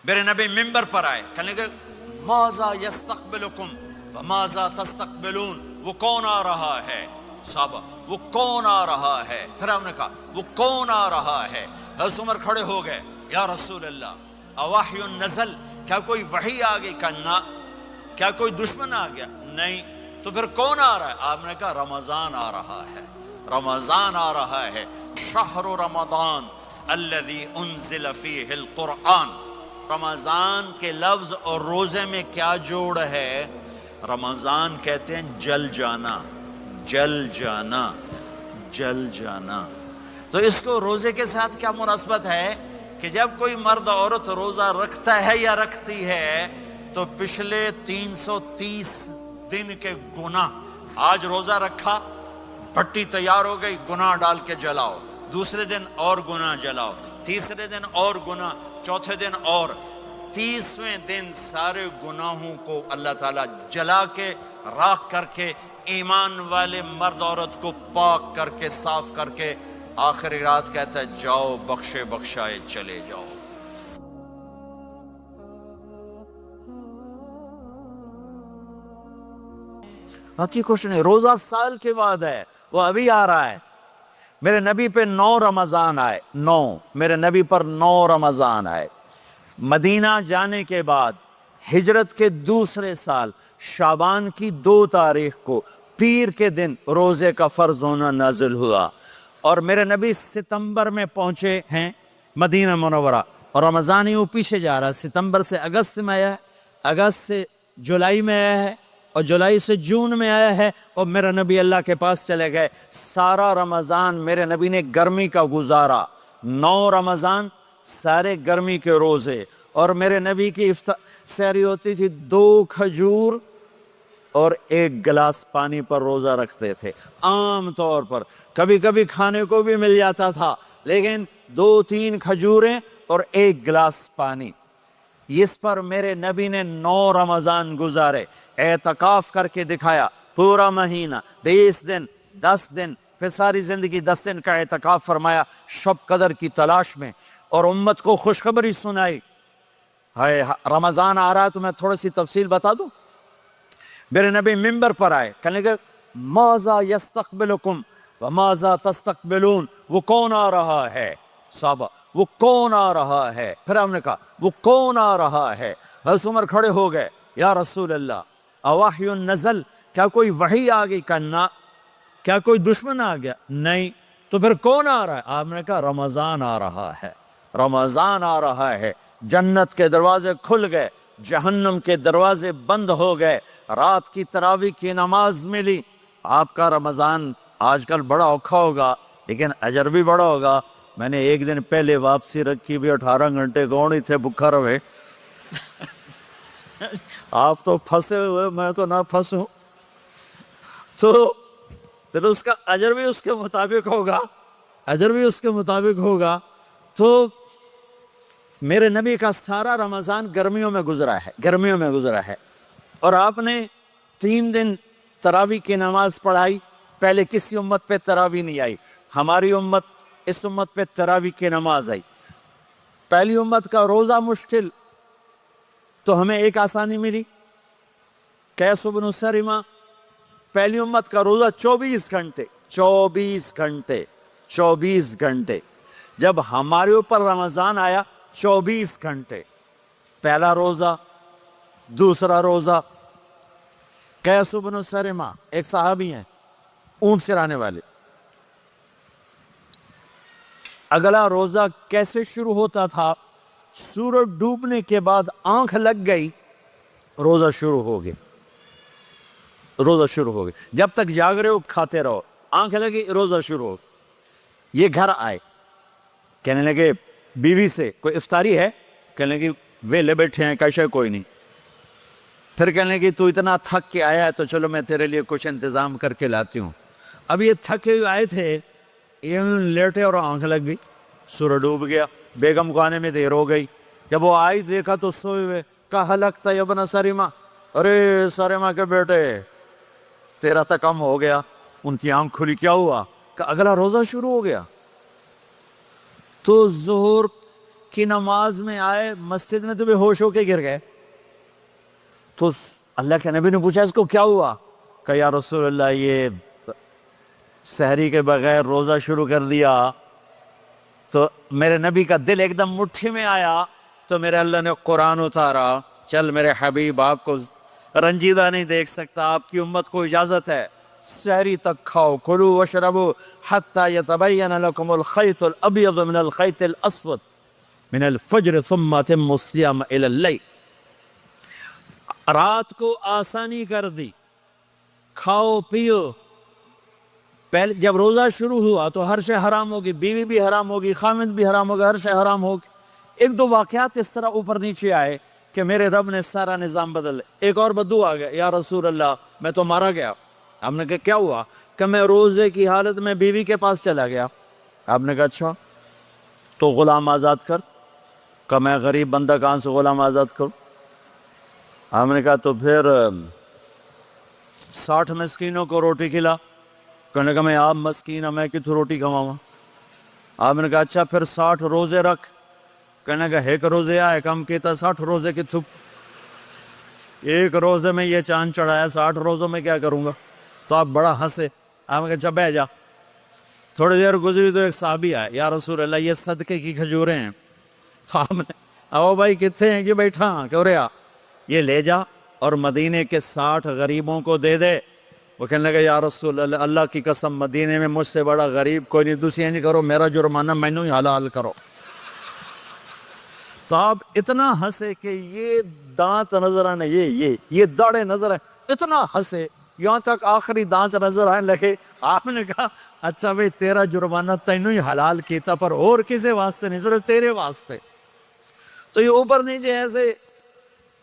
میرے نبی ممبر پر آئے، کہنے لگے ماذا یستقبلکم وماذا تستقبلون، وہ کون آ رہا ہے؟ صحابہ وہ کون آ رہا ہے؟ پھر ہم نے کہا وہ کون آ رہا ہے؟ حضرت عمر کھڑے ہو گئے، یا رسول اللہ اوحی نزل، کیا کوئی وحی آ گئی؟ کہا کیا کوئی دشمن آ گیا؟ نہیں، تو پھر کون آ رہا ہے؟ آپ نے کہا رمضان آ رہا ہے، رمضان آ رہا ہے، شہر رمضان الذی انزل فیہ القرآن۔ رمضان کے لفظ اور روزے میں کیا جوڑ ہے؟ رمضان کہتے ہیں جل جانا، جل جانا، جل جانا۔ تو اس کو روزے کے ساتھ کیا مناسبت ہے کہ جب کوئی مرد عورت روزہ رکھتا ہے یا رکھتی ہے تو پچھلے 330 دن کے گناہ، آج روزہ رکھا، بھٹی تیار ہو گئی، گناہ ڈال کے جلاؤ، دوسرے دن اور گناہ جلاؤ، تیسرے دن اور گناہ، چوتھے دن اور، 30ویں دن سارے گناہوں کو اللہ تعالیٰ جلا کے راکھ کر کے ایمان والے مرد عورت کو پاک کر کے صاف کر کے آخری رات کہتا ہے جاؤ بخشے بخشائے چلے جاؤ۔ باقی کچھ نہیں، روزہ سال کے بعد ہے، وہ ابھی آ رہا ہے۔ میرے نبی پہ 9 رمضان آئے، 9 میرے نبی پر 9 رمضان آئے۔ مدینہ جانے کے بعد ہجرت کے دوسرے سال شعبان کی 2 تاریخ کو پیر کے دن روزے کا فرض ہونا نازل ہوا، اور میرے نبی ستمبر میں پہنچے ہیں مدینہ منورہ، اور رمضان یوں پیچھے جا رہا ہے، ستمبر سے اگست میں آیا ہے، اگست سے جولائی میں آیا ہے، اور جولائی سے جون میں آیا ہے، اور میرے نبی اللہ کے پاس چلے گئے۔ سارا رمضان میرے نبی نے گرمی کا گزارا، 9 رمضان سارے گرمی کے روزے، اور میرے نبی کی سحری ہوتی تھی 2 کھجور اور 1 گلاس پانی پر روزہ رکھتے تھے عام طور پر، کبھی کبھی کھانے کو بھی مل جاتا تھا، لیکن 2-3 کھجوریں اور 1 گلاس پانی۔ اس پر میرے نبی نے 9 رمضان گزارے، اعتکاف کر کے دکھایا، پورا مہینہ 20 دن 10 دن، پھر ساری زندگی 10 دن کا اعتکاف فرمایا شب قدر کی تلاش میں، اور امت کو خوشخبری سنائی۔ رمضان آ رہا ہے تو میں تھوڑی سی تفصیل بتا دوں۔ میرے نبی ممبر پر آئے، کہنے لگے ماذا یستقبلکم وماذا تستقبلون، وہ کون آ رہا ہے؟ صحابہ وہ کون آ رہا ہے؟ پھر ہم نے کہا وہ کون آ رہا ہے؟ حضرت عمر کھڑے ہو گئے، یا رسول اللہ اوحی نزل، کیا کوئی وحی آ گئی؟ کہا کیا کوئی دشمن آ گیا؟ نہیں، تو پھر کون آ رہا ہے؟ آپ نے کہا رمضان آ رہا ہے، رمضان آ رہا ہے۔ جنت کے دروازے کھل گئے، جہنم کے دروازے بند ہو گئے، رات کی تراویح کی نماز ملی۔ آپ کا رمضان آج کل بڑا اوکھا ہوگا لیکن اجر بھی بڑا ہوگا۔ میں نے 1 دن پہلے واپسی رکھی بھی، 18 گھنٹے گون ہی تھے بکھا رہے۔ آپ تو پھنسے ہوئے، میں تو نہ پھنسوں، تو اس کا اجر بھی اس کے مطابق ہوگا، اجر بھی اس کے مطابق ہوگا۔ تو میرے نبی کا سارا رمضان گرمیوں میں گزرا ہے، گرمیوں میں گزرا ہے، اور آپ نے 3 دن تراویح کی نماز پڑھائی۔ پہلے کسی امت پہ تراویح نہیں آئی، ہماری امت، اس امت پہ تراویح کی نماز آئی۔ پہلی امت کا روزہ مشکل، تو ہمیں ایک آسانی ملی، قیس بن سرمہ۔ پہلی امت کا روزہ 24 گھنٹے، 24 گھنٹے، 24 گھنٹے۔ جب ہمارے اوپر رمضان آیا 24 گھنٹے، پہلا روزہ، دوسرا روزہ۔ قیس بن سرمہ ایک صحابی ہیں، اونٹ چرانے والے۔ اگلا روزہ کیسے شروع ہوتا تھا؟ سورج ڈوبنے کے بعد آنکھ لگ گئی، روزہ شروع ہو گیا، روزہ شروع ہو گیا۔ جب تک جاگ رہے ہو کھاتے رہو، آنکھ لگی روزہ شروع ہو گیا۔ یہ گھر آئے، کہنے لگے بیوی سے کوئی افطاری ہے؟ کہنے لگے ویلے بیٹھے ہیں، کیسے کوئی نہیں۔ پھر کہنے لگے تو اتنا تھک کے آیا ہے تو چلو میں تیرے لیے کچھ انتظام کر کے لاتی ہوں۔ اب یہ تھکے ہوئے آئے تھے، یہ لیٹے اور آنکھ لگ گئی، سورج ڈوب گیا، بیگم کو آنے میں دیر ہو گئی۔ جب وہ آئی دیکھا تو سوئے ہوئے، کہا لگتا ہے ابن سرمہ، ارے سرمہ کے بیٹے تیرا تو کم ہو گیا۔ ان کی آنکھ کھلی، کیا ہوا؟ کہ اگلا روزہ شروع ہو گیا۔ تو ظہر کی نماز میں آئے مسجد میں تو بے ہوش ہو کے گر گئے. تو اللہ کے نبی نے پوچھا اس کو کیا ہوا؟ کہ یا رسول اللہ یہ سحری کے بغیر روزہ شروع کر دیا. تو میرے نبی کا دل ایک دم مٹھی میں آیا. تو میرے اللہ نے قرآن اتارا، چل میرے حبیب آپ کو رنجیدہ نہیں دیکھ سکتا، آپ کی امت کو اجازت ہے سحری تک کھاؤ، کلوا واشربوا حتی یتبین لکم الخیط الابیض من الخیط الاسود من الفجر ثم اتموا الصیام الی اللیل. رات کو آسانی کر دی، کھاؤ پیو. پہلے جب روزہ شروع ہوا تو ہر شے حرام ہوگی، بیوی بھی حرام ہوگی، خامد بھی حرام ہوگا، ہر شے حرام ہوگی. ایک دو واقعات اس طرح اوپر نیچے آئے کہ میرے رب نے سارا نظام بدل. ایک اور بدو آ گیا، یا رسول اللہ میں تو مارا گیا. آپ نے کہا کیا ہوا؟ کہ میں روزے کی حالت میں بیوی کے پاس چلا گیا. آپ نے کہا اچھا تو غلام آزاد کر. کہ میں غریب بندہ کہاں سے غلام آزاد کروں؟ آپ نے کہا تو پھر 60 مسکینوں کو روٹی کھلا. کہنے کا میں آپ مسکین ہوں، میں کتوں روٹی کھواؤں؟ آپ نے کہا اچھا پھر 60 روزے رکھ. کہنے کا ایک روزے آئے کم کیتا 60 روزے کی تھپ. ایک روزے میں یہ چاند چڑھایا، 60 روزوں میں کیا کروں گا؟ تو آپ بڑا ہنسے. آپ نے کہا اچھا بیٹھ جا. تھوڑی دیر گزری تو ایک صحابی آئے، یا رسول اللہ یہ صدقے کی کھجوریں ہیں. تو آپ نے او بھائی کتنے ہیں کہ بیٹھا کیوں رہا، یہ لے جا اور مدینے کے 60 غریبوں کو دے دے. وہ کہنے لگا یا رسول اللہ اللہ کی قسم مدینے میں مجھ سے بڑا غریب کوئی نہیں، دوسری نہیں کرو، میرا جرمانہ مینوں ہی حلال کرو. تو آپ اتنا ہنسے کہ یہ دانت نظر آنے، یہ داڑھیں نظر آئے، اتنا ہنسے یہاں تک آخری دانت نظر آنے لگے. آپ نے کہا اچھا بھئی تیرا جرمانہ تینوں ہی حلال کیتا، پر اور کسی واسطے نہیں، صرف تیرے واسطے. تو یہ اوپر نیچے ایسے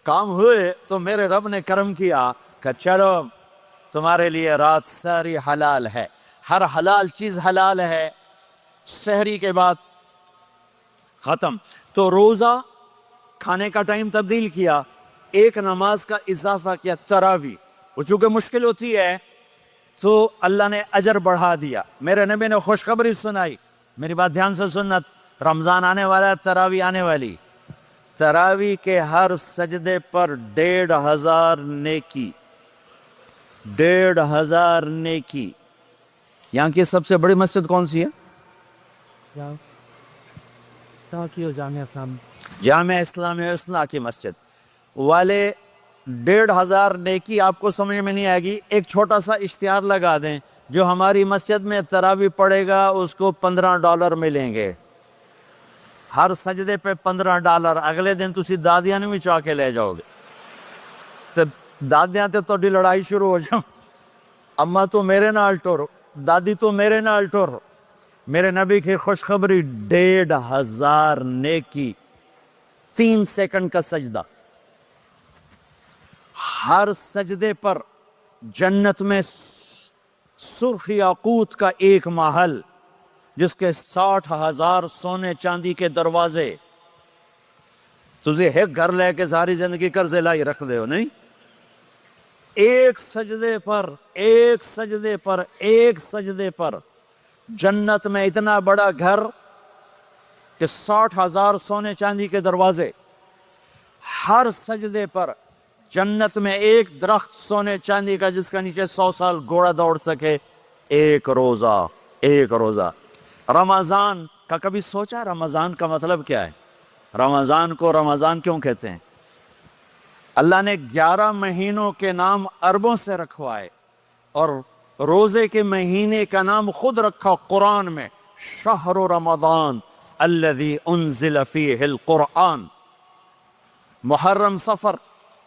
کام ہوئے تو میرے رب نے کرم کیا کہ چلو تمہارے لیے رات ساری حلال ہے، ہر حلال چیز حلال ہے. سحری کے بعد ختم. تو روزہ کھانے کا ٹائم تبدیل کیا، ایک نماز کا اضافہ کیا، تراویح. وہ چونکہ مشکل ہوتی ہے تو اللہ نے اجر بڑھا دیا. میرے نبی نے خوشخبری سنائی، میری بات دھیان سے سننا، رمضان آنے والا ہے، تراویح آنے والی. تراویح کے ہر سجدے پر 1500 نیکی، 1500 نیکی. یہاں کی سب سے بڑی مسجد کون سی ہے؟ جامعہ اسلامیہ اسنا کی مسجد والے. 1500 نیکی آپ کو سمجھ میں نہیں آئے گی. ایک چھوٹا سا اشتہار لگا دیں، جو ہماری مسجد میں تراویح پڑھے گا اس کو $15 ملیں گے ہر سجدے پہ. $15. اگلے دن تسی دادیاں نے بھی چاہ کے لے جاؤ گے. تو دادیاں تے تھوڑی لڑائی شروع ہو جاؤ، اماں تو میرے نال ٹور، دادی تو میرے نال ٹور. میرے نبی کی خوشخبری 1500 نیکی، 3 سیکنڈ کا سجدہ. ہر سجدے پر جنت میں سرخ یاقوت کا ایک محل جس کے 60,000 سونے چاندی کے دروازے. تجھے ایک گھر لے کے ساری زندگی قرضے لائی رکھ دے ہو نہیں. ایک سجدے پر، ایک سجدے پر، ایک سجدے پر جنت میں اتنا بڑا گھر کہ 60,000 سونے چاندی کے دروازے. ہر سجدے پر جنت میں ایک درخت سونے چاندی کا جس کا نیچے 100 سال گھوڑا دوڑ سکے. ایک روزہ، ایک روزہ. رمضان کا کبھی سوچا رمضان کا مطلب کیا ہے؟ رمضان کو رمضان کیوں کہتے ہیں؟ اللہ نے 11 مہینوں کے نام عربوں سے رکھوائے اور روزے کے مہینے کا نام خود رکھا قرآن میں، شہر رمضان الذی انزل فیہ القرآن. محرم، صفر،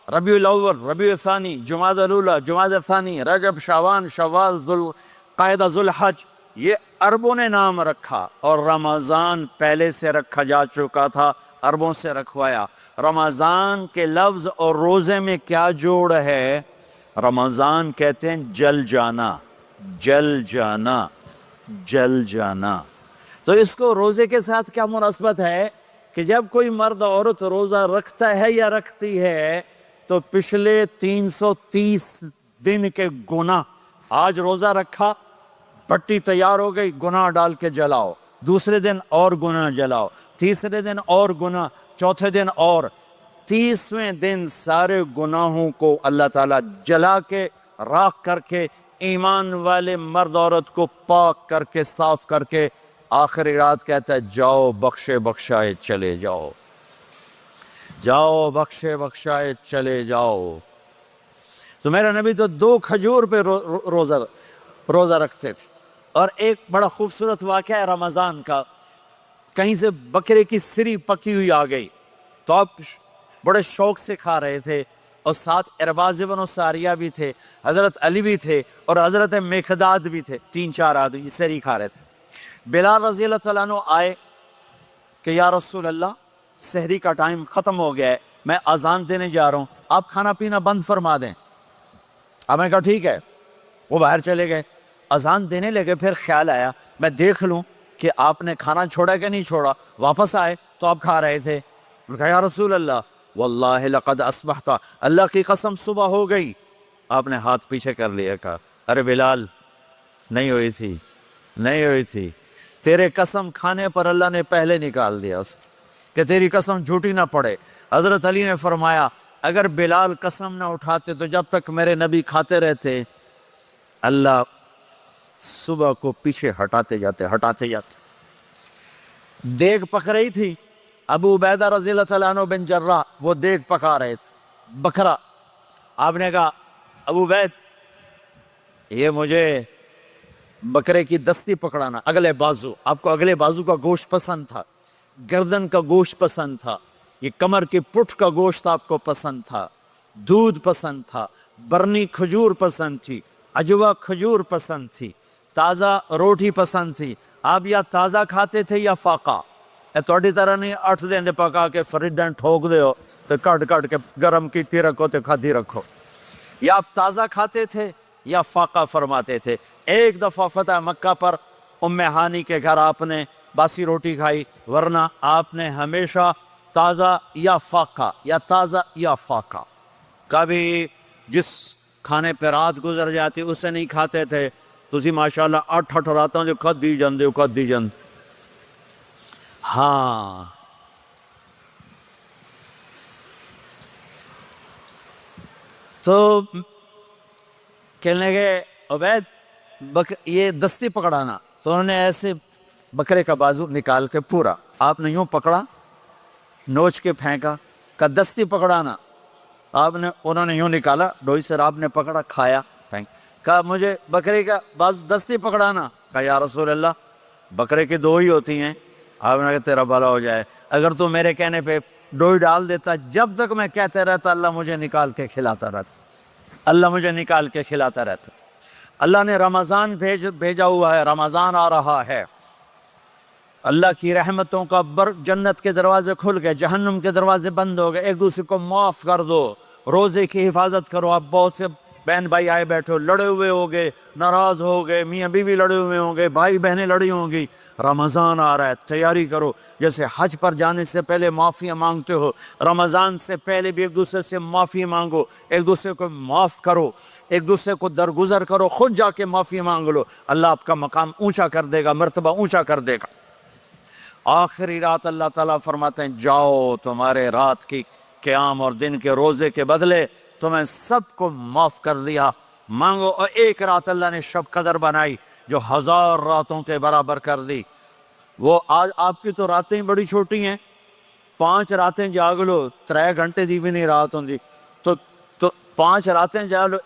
ربیع الاول، ربیع الثانی، جمادی الاولی، جمادی الثانی، رجب، شعبان، شوال، ذوالقعدہ، ذوالحج، یہ عربوں نے نام رکھا. اور رمضان پہلے سے رکھا جا چکا تھا، عربوں سے رکھوایا. رمضان کے لفظ اور روزے میں کیا جوڑ ہے؟ رمضان کہتے ہیں جل جانا، جل جانا، جل جانا. تو اس کو روزے کے ساتھ کیا مناسبت ہے کہ جب کوئی مرد عورت روزہ رکھتا ہے یا رکھتی ہے تو پچھلے 330 دن کے گناہ، آج روزہ رکھا، پٹی تیار ہو گئی، گناہ ڈال کے جلاؤ، دوسرے دن اور گناہ جلاؤ، تیسرے دن اور گناہ، چوتھے دن اور، 30ویں دن سارے گناہوں کو اللہ تعالیٰ جلا کے راکھ کر کے ایمان والے مرد عورت کو پاک کر کے صاف کر کے آخری رات کہتا ہے جاؤ بخشے بخشائے چلے جاؤ، جاؤ بخشے بخشائے چلے جاؤ۔ تو میرا نبی تو 2 کھجور پہ روزہ رکھتے تھے۔ اور ایک بڑا خوبصورت واقعہ ہے رمضان کا، کہیں سے بکرے کی سری پکی ہوئی آ گئی تو آپ بڑے شوق سے کھا رہے تھے، اور ساتھ ارباز بن ساریہ بھی تھے، حضرت علی بھی تھے اور حضرت مقداد بھی تھے، 3-4 آدمی سری کھا رہے تھے۔ بلال رضی اللہ تعالیٰ عنہ آئے کہ یا رسول اللہ سحری کا ٹائم ختم ہو گیا ہے، میں اذان دینے جا رہا ہوں، آپ کھانا پینا بند فرما دیں۔ اب میں کہا ٹھیک ہے، وہ باہر چلے گئے، اذان دینے لگے، پھر خیال آیا میں دیکھ لوں کہ آپ نے کھانا چھوڑا کہ نہیں چھوڑا، واپس آئے تو آپ کھا رہے تھے۔ میں نے کہا یا رسول اللہ واللہ لقد اصبحت، اللہ کی قسم صبح ہو گئی۔ آپ نے ہاتھ پیچھے کر لیا، کہا ارے بلال نہیں ہوئی تھی، نہیں ہوئی تھی، تیرے قسم کھانے پر اللہ نے پہلے نکال دیا اس کہ تیری قسم جھوٹی نہ پڑے۔ حضرت علی نے فرمایا اگر بلال قسم نہ اٹھاتے تو جب تک میرے نبی کھاتے رہتے اللہ صبح کو پیچھے ہٹاتے جاتے۔ دیگ پک رہی تھی، ابو عبیدہ رضی اللہ تعالیٰ عنہ بن جراح وہ دیگ پکا رہے تھے، بکرا۔ آپ نے کہا ابو عبید یہ مجھے بکرے کی دستی پکڑانا، اگلے بازو، آپ کو اگلے بازو کا گوشت پسند تھا، گردن کا گوشت پسند تھا، یہ کمر کی پٹھ کا گوشت آپ کو پسند تھا، دودھ پسند تھا، برنی کھجور پسند تھی، عجوہ کھجور پسند تھی، تازہ روٹی پسند تھی۔ آپ یا تازہ کھاتے تھے یا فاقہ، توڑی طرح نہیں 8 دن پکا کے فریڈن ٹھوک دے ہو تو کٹ کے گرم کیتی رکھو تو کھاتی رکھو، یا آپ تازہ کھاتے تھے یا فاقہ فرماتے تھے۔ ایک دفعہ فتح مکہ پر ام ہانی کے گھر آپ نے باسی روٹی کھائی، ورنہ آپ نے ہمیشہ تازہ یا فاقہ یا تازہ یا فاقہ، کبھی جس کھانے پہ رات گزر جاتی اسے نہیں کھاتے تھے۔ تسی ماشاءاللہ 8 راتوں جو کھدی جان ہاں۔ تو کہنے لگے عبید یہ دستی پکڑانا، تو انہوں نے ایسے بکرے کا بازو نکال کے پورا آپ نے یوں پکڑا، نوچ کے پھینکا، کہا دستی پکڑانا، انہوں نے یوں نکالا ڈوئی سے، آپ نے پکڑا کھایا پھینک، کہا مجھے بکرے کا بازو دستی پکڑانا، کہا یا رسول اللہ بکرے کی 2 ہی ہوتی ہیں۔ آپ نے کہا تیرا بھلا ہو جائے، اگر تو میرے کہنے پہ ڈوئی ڈال دیتا، جب تک میں کہتے رہتا اللہ مجھے نکال کے کھلاتا رہتا، اللہ مجھے نکال کے کھلاتا رہتا۔ اللہ نے رمضان بھیجا ہوا ہے، رمضان آ رہا ہے، اللہ کی رحمتوں کا جنت کے دروازے کھل گئے، جہنم کے دروازے بند ہو گئے، ایک دوسرے کو معاف کر دو، روزے کی حفاظت کرو۔ آپ بہت سے بہن بھائی آئے بیٹھے ہو، لڑے ہوئے ہوگے، ناراض ہو گئے، میاں بیوی لڑے ہوئے ہوں گے، بھائی بہنیں لڑی ہوں گی، رمضان آ رہا ہے، تیاری کرو۔ جیسے حج پر جانے سے پہلے معافیاں مانگتے ہو، رمضان سے پہلے بھی ایک دوسرے سے معافی مانگو، ایک دوسرے کو معاف کرو، ایک دوسرے کو درگزر کرو، خود جا کے معافی مانگ لو، اللہ آپ کا مقام اونچا کر دے گا، مرتبہ اونچا کر دے گا۔ آخری رات اللہ تعالیٰ فرماتے ہیں جاؤ، تمہارے رات کی قیام اور دن کے روزے کے بدلے تمہیں سب کو معاف کر دیا، مانگو۔ اور ایک رات اللہ نے شب قدر بنائی جو 1000 راتوں کے برابر کر دی۔ وہ آج آپ کی تو راتیں بڑی چھوٹی ہیں، 5 راتیں جاگ لو، 3 گھنٹے دی بھی نہیں رات ہوں دی، تو 5 راتیں جاگ لو،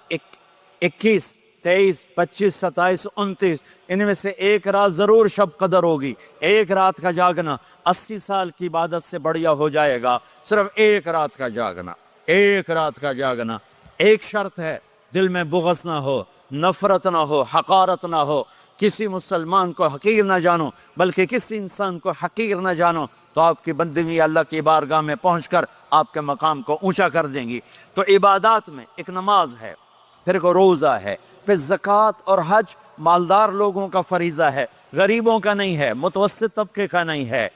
21 23 25 27 29، ان میں سے ایک رات ضرور شب قدر ہوگی۔ ایک رات کا جاگنا 80 سال کی عبادت سے بڑھیا ہو جائے گا، صرف ایک رات کا جاگنا، ایک رات کا جاگنا۔ ایک شرط ہے، دل میں بغض نہ ہو، نفرت نہ ہو، حقارت نہ ہو، کسی مسلمان کو حقیر نہ جانو، بلکہ کسی انسان کو حقیر نہ جانو، تو آپ کی بندگی اللہ کی بارگاہ میں پہنچ کر آپ کے مقام کو اونچا کر دیں گی۔ تو عبادات میں ایک نماز ہے، پھر ایک روزہ ہے، پھر زکوٰۃ اور حج مالدار لوگوں کا فریضہ ہے، غریبوں کا نہیں ہے، متوسط طبقے کا نہیں ہے۔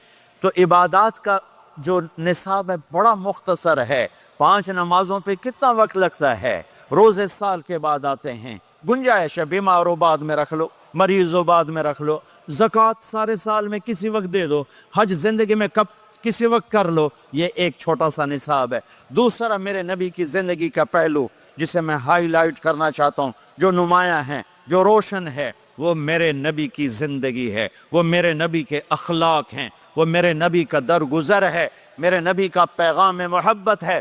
تو عبادات کا جو نصاب ہے بڑا مختصر ہے، 5 نمازوں پہ کتنا وقت لگتا ہے، روزے سال کے بعد آتے ہیں، گنجائش ہے، بیمار ہو بعد میں رکھ لو، مریض ہو بعد میں رکھ لو، زکوٰۃ سارے سال میں کسی وقت دے دو، حج زندگی میں کب کسی وقت کر لو، یہ ایک چھوٹا سا نصاب ہے۔ دوسرا میرے نبی کی زندگی کا پہلو جسے میں ہائی لائٹ کرنا چاہتا ہوں، جو نمایاں ہے، جو روشن ہے، وہ میرے نبی کی زندگی ہے، وہ میرے نبی کے اخلاق ہیں، وہ میرے نبی کا درگزر ہے، میرے نبی کا پیغام محبت ہے۔